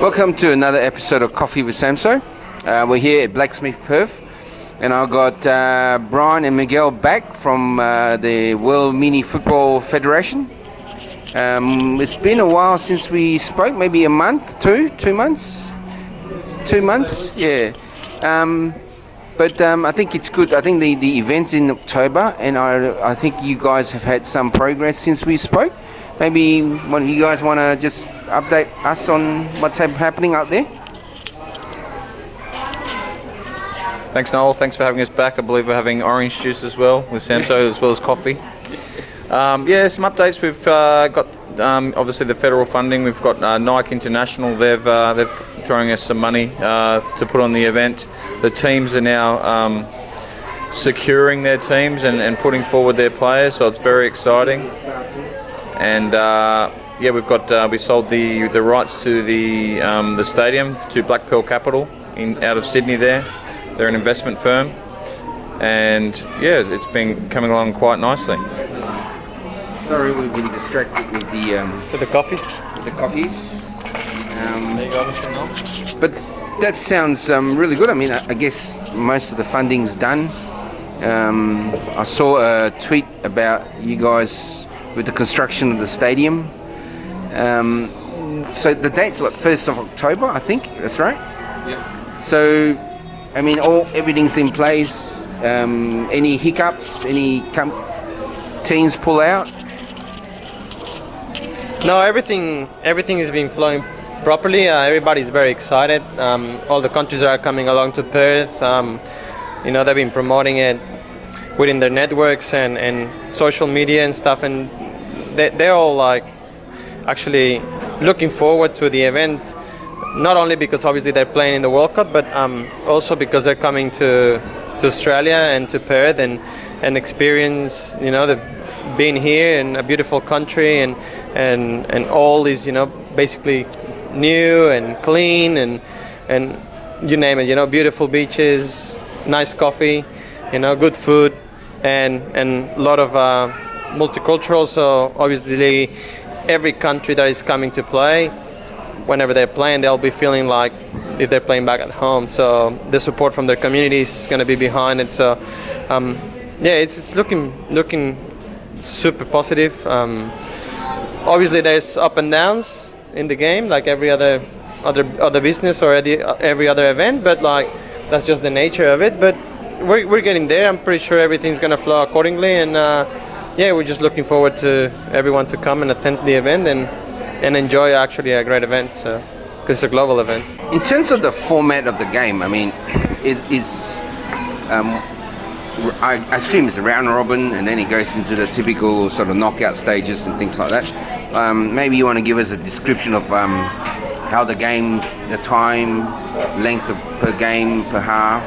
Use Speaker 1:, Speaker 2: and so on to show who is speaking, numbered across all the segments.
Speaker 1: Welcome to another episode of Coffee with Samso. We're here at Blacksmith Perth, and I've got Brian and Miguel back from the World MiniFootball Federation. It's been a while since we spoke, maybe a month, 2 months? 2 months, yeah. But I think it's good. I think the event's in October, and I think you guys have had some progress since we spoke. Maybe one of you guys want to just update us on what's happening out there?
Speaker 2: Thanks, Noel. Thanks for having us back. I believe we're having orange juice as well with Samso, as well as coffee. Yeah, some updates. We've got obviously the federal funding. We've got Nike International. They're throwing us some money to put on the event. The teams are now securing their teams and putting forward their players, so it's very exciting. And yeah, we sold the rights to the stadium to Black Pearl Capital out of Sydney. They're an investment firm, and yeah, it's been coming along quite nicely.
Speaker 1: Sorry, we've been distracted with
Speaker 2: the coffees.
Speaker 1: The coffees.
Speaker 2: There you go, Mr. Noel.
Speaker 1: But that sounds really good. I mean, I guess most of the funding's done. I saw a tweet about you guys with the construction of the stadium. So the date's what, 1st of October, I think. That's right.
Speaker 2: Yeah.
Speaker 1: So, I mean, everything's in place. Any hiccups? Any teams pull out?
Speaker 3: No, everything is being flowing properly. Everybody's very excited. All the countries are coming along to Perth. You know, they've been promoting it within their networks and social media and stuff, and they're all like actually looking forward to the event, not only because obviously they're playing in the World Cup, but also because they're coming to Australia and to Perth and experience, you know, being here in a beautiful country and all is, you know, basically new and clean and you name it, you know, beautiful beaches, nice coffee, you know, good food, and a lot of multicultural. So obviously every country that is coming to play, whenever they're playing, they'll be feeling like if they're playing back at home. So the support from their communities is going to be behind it. So yeah, it's looking super positive. Obviously there's up and downs in the game, like every other business or every other event, but like that's just the nature of it. But we're getting there. I'm pretty sure everything's going to flow accordingly, and yeah, we're just looking forward to everyone to come and attend the event and enjoy actually a great event, because it's a global event.
Speaker 1: In terms of the format of the game, I mean, I assume it's a round robin, and then it goes into the typical sort of knockout stages and things like that. Maybe you want to give us a description of how the game, the time, length per game, per half.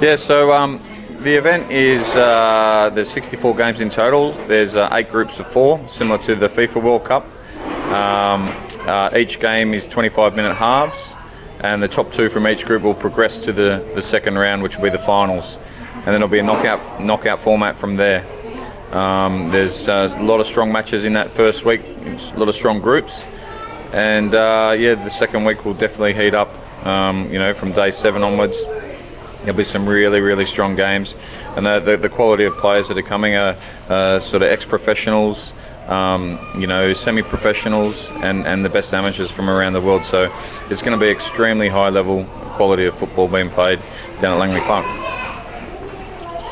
Speaker 2: Yeah, so the event is there's 64 games in total. There's 8 groups of 4, similar to the FIFA World Cup. Each game is 25-minute halves, and the top 2 from each group will progress to the second round, which will be the finals, and then there'll be a knockout format from there. There's a lot of strong matches in that first week, a lot of strong groups, and yeah, the second week will definitely heat up. You know, from day 7 onwards, there'll be some really strong games, and the quality of players that are coming are sort of ex-professionals, you know, semi-professionals, and the best amateurs from around the world. So it's going to be extremely high level quality of football being played down at Langley Park.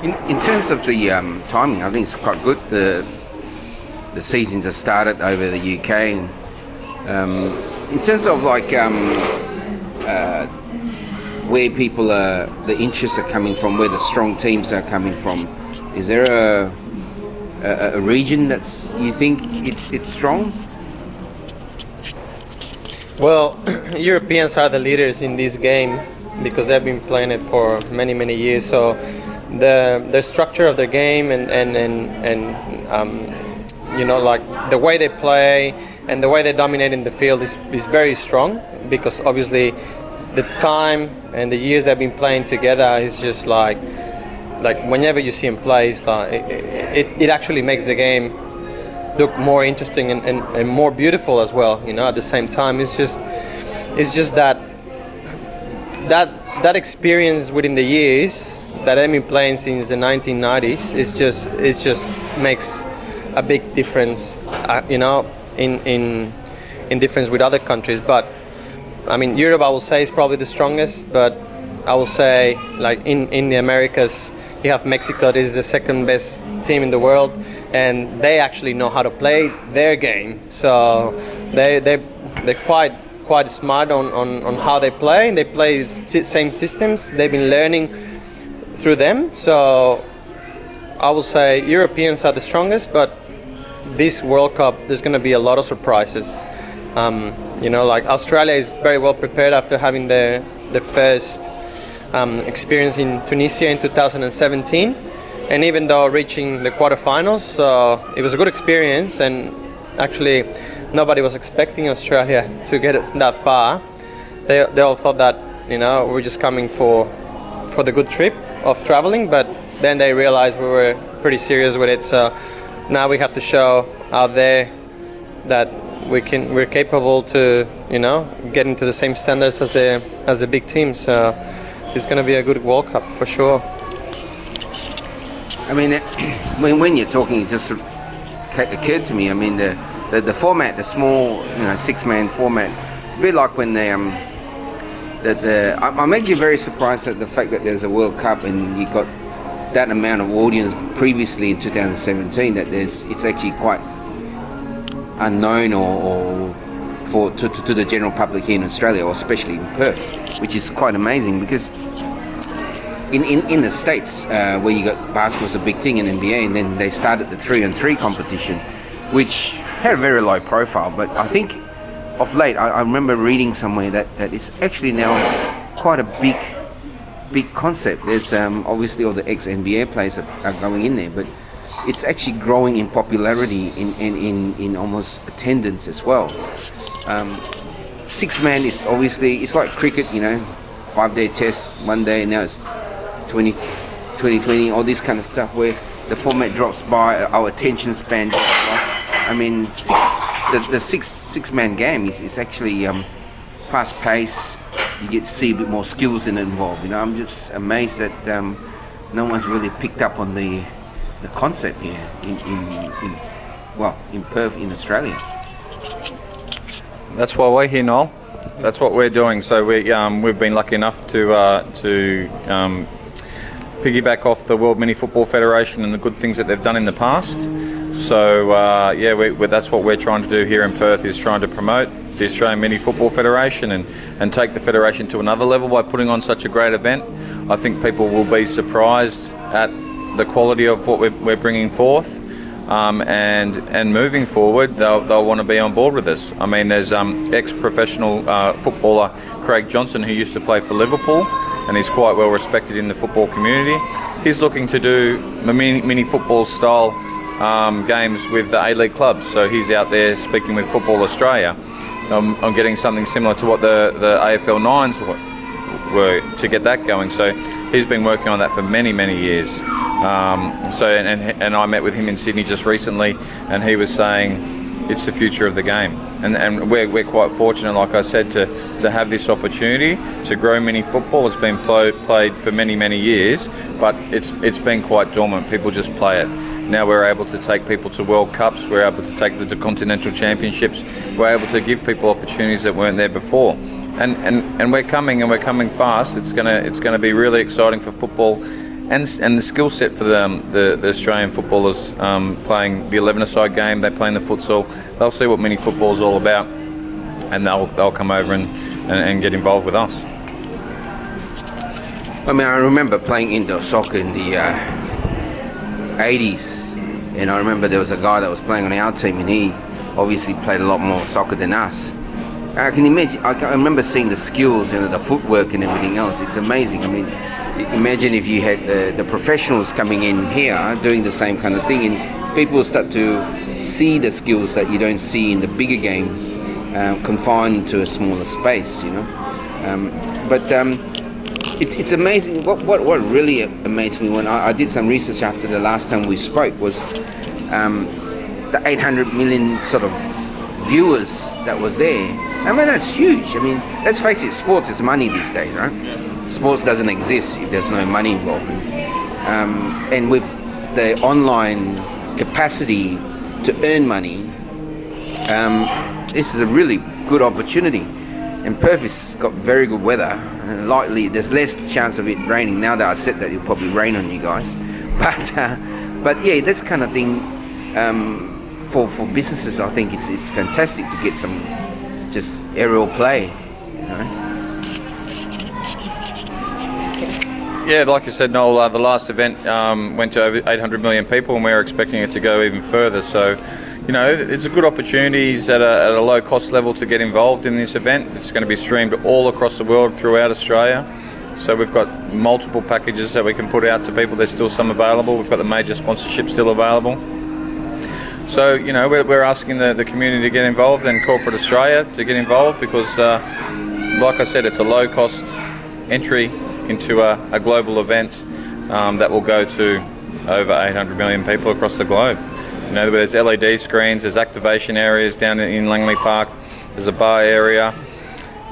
Speaker 1: In terms of the timing, I think it's quite good. The seasons have started over the UK, and in terms of like where people are, the interests are coming from, where the strong teams are coming from, is there a region that's you think it's strong?
Speaker 3: Well, Europeans are the leaders in this game because they've been playing it for many years. So the structure of their game and you know, like the way they play and the way they dominate in the field is very strong, because obviously the time and the years they've been playing together is just like whenever you see them play, it's like it actually makes the game look more interesting and more beautiful as well. You know, at the same time, it's just that experience within the years that I've been playing since the 1990s. It just makes a big difference. You know, in difference with other countries. But I mean, Europe, I will say, is probably the strongest. But I will say, like in the Americas, you have Mexico. This is the second best team in the world, and they actually know how to play their game. So they're quite smart on how they play. They play same systems. They've been learning through them. So I will say Europeans are the strongest, but this World Cup, there's going to be a lot of surprises. You know, like Australia is very well prepared after having the first experience in Tunisia in 2017, and even though reaching the quarterfinals, it was a good experience. And actually, nobody was expecting Australia to get it that far. They all thought that, you know, we're just coming for the good trip of traveling, but then they realized we were pretty serious with it. So now we have to show out there that we're capable to, you know, get into the same standards as the big teams. So it's going to be a good World Cup for sure.
Speaker 1: I mean, when you're talking, it just occurred to me. I mean, the format, the small, you know, 6-man format. It's a bit like when I'm actually very surprised at the fact that there's a World Cup and you got that amount of audience previously in 2017. That it's actually quite unknown or to the general public here in Australia, or especially in Perth, which is quite amazing because in the States where you got basketball's a big thing in NBA, and then they started the 3-on-3 competition, which had a very low profile. But I think of late, I remember reading somewhere that it's actually now quite a big concept. There's obviously all the ex-NBA players are going in there, but it's actually growing in popularity in almost attendance as well. 6-man is obviously, it's like cricket, you know, 5-day test, 1 day, and now it's 2020, all this kind of stuff where the format drops by, our attention span drops by. I mean, the six-man game is actually fast paced. You get to see a bit more skills involved. You know, I'm just amazed that no one's really picked up on the concept here in Perth, in Australia.
Speaker 2: That's why we're here, Noel. That's what we're doing. So we've been lucky enough to piggyback off the World MiniFootball Federation and the good things that they've done in the past. So that's what we're trying to do here in Perth, is trying to promote the Australian MiniFootball Federation and take the federation to another level by putting on such a great event. I think people will be surprised at the quality of what we're bringing forth, and moving forward, they'll want to be on board with this. I mean, there's ex-professional footballer Craig Johnson, who used to play for Liverpool, and he's quite well respected in the football community. He's looking to do mini football style games with the A-League clubs, so he's out there speaking with Football Australia. I'm getting something similar to what the AFL 9s were to get that going. So he's been working on that for many years. And I met with him in Sydney just recently, and he was saying it's the future of the game. And we're quite fortunate, like I said, to have this opportunity to grow mini football. It's been played for many years, but it's been quite dormant. People just play it. Now we're able to take people to World Cups. We're able to take the Continental Championships. We're able to give people opportunities that weren't there before. And we're coming fast. It's gonna be really exciting for football, and the skill set for the Australian footballers playing the 11-a-side game. They play in the futsal. They'll see what mini football is all about, and they'll come over and get involved with us.
Speaker 1: I mean, I remember playing indoor soccer in the 80s, and I remember there was a guy that was playing on our team, and he obviously played a lot more soccer than us. I can imagine. I remember seeing the skills and the footwork and everything else. It's amazing. I mean, imagine if you had the professionals coming in here doing the same kind of thing, and people start to see the skills that you don't see in the bigger game, confined to a smaller space, you know. It's amazing. What really amazed me when I did some research after the last time we spoke was the 800 million sort of viewers that was there. I mean, that's huge. I mean, let's face it, sports is money these days, right? Yeah. Sports doesn't exist if there's no money involved. And with the online capacity to earn money, this is a really good opportunity. And Perth has got very good weather. And likely, there's less chance of it raining. Now that I said that, it'll probably rain on you guys. But yeah, this kind of thing for businesses, I think it's fantastic to get some just aerial play. You know?
Speaker 2: Yeah, like you said, Noel, the last event went to over 800 million people, and we're expecting it to go even further. So, you know, it's a good opportunity at a low cost level to get involved in this event. It's going to be streamed all across the world throughout Australia. So we've got multiple packages that we can put out to people. There's still some available. We've got the major sponsorships still available. So, you know, we're asking the community to get involved and corporate Australia to get involved because, like I said, it's a low cost entry into a global event that will go to over 800 million people across the globe. You know, there's LED screens, there's activation areas down in Langley Park, there's a bar area.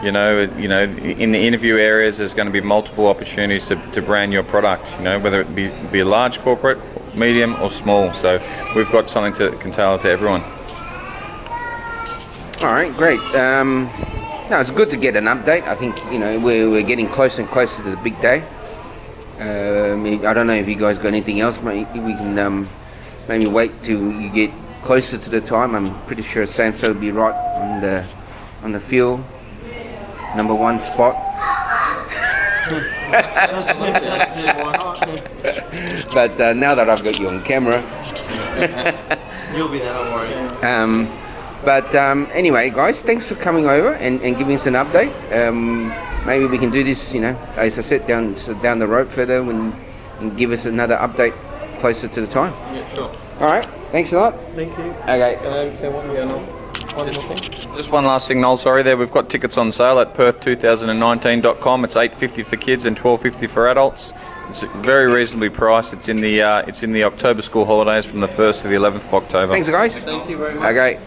Speaker 2: You know, in the interview areas, there's going to be multiple opportunities to brand your product. You know, whether it be a large corporate, medium, or small. So we've got something that can tailor to everyone.
Speaker 1: All right, great. No, it's good to get an update. I think, you know, we're getting closer and closer to the big day. I don't know if you guys got anything else. Maybe we can maybe wait till you get closer to the time. I'm pretty sure Samso will be right on the field, number 1 spot. But now that I've got you on camera,
Speaker 3: You'll be there, don't worry.
Speaker 1: But anyway, guys, thanks for coming over and giving us an update. Maybe we can do this, you know, as I said, down the road further and give us another update closer to the time.
Speaker 3: Yeah, sure.
Speaker 1: All right, thanks a lot.
Speaker 3: Thank you.
Speaker 1: Okay.
Speaker 3: Can I say one more thing?
Speaker 2: Just one last thing, Noel, sorry there. We've got tickets on sale at perth2019.com. It's $8.50 for kids and $12.50 for adults. It's very reasonably priced. It's in the October school holidays from the 1st to the 11th of October.
Speaker 1: Thanks, guys.
Speaker 3: Thank you very much.
Speaker 1: Okay.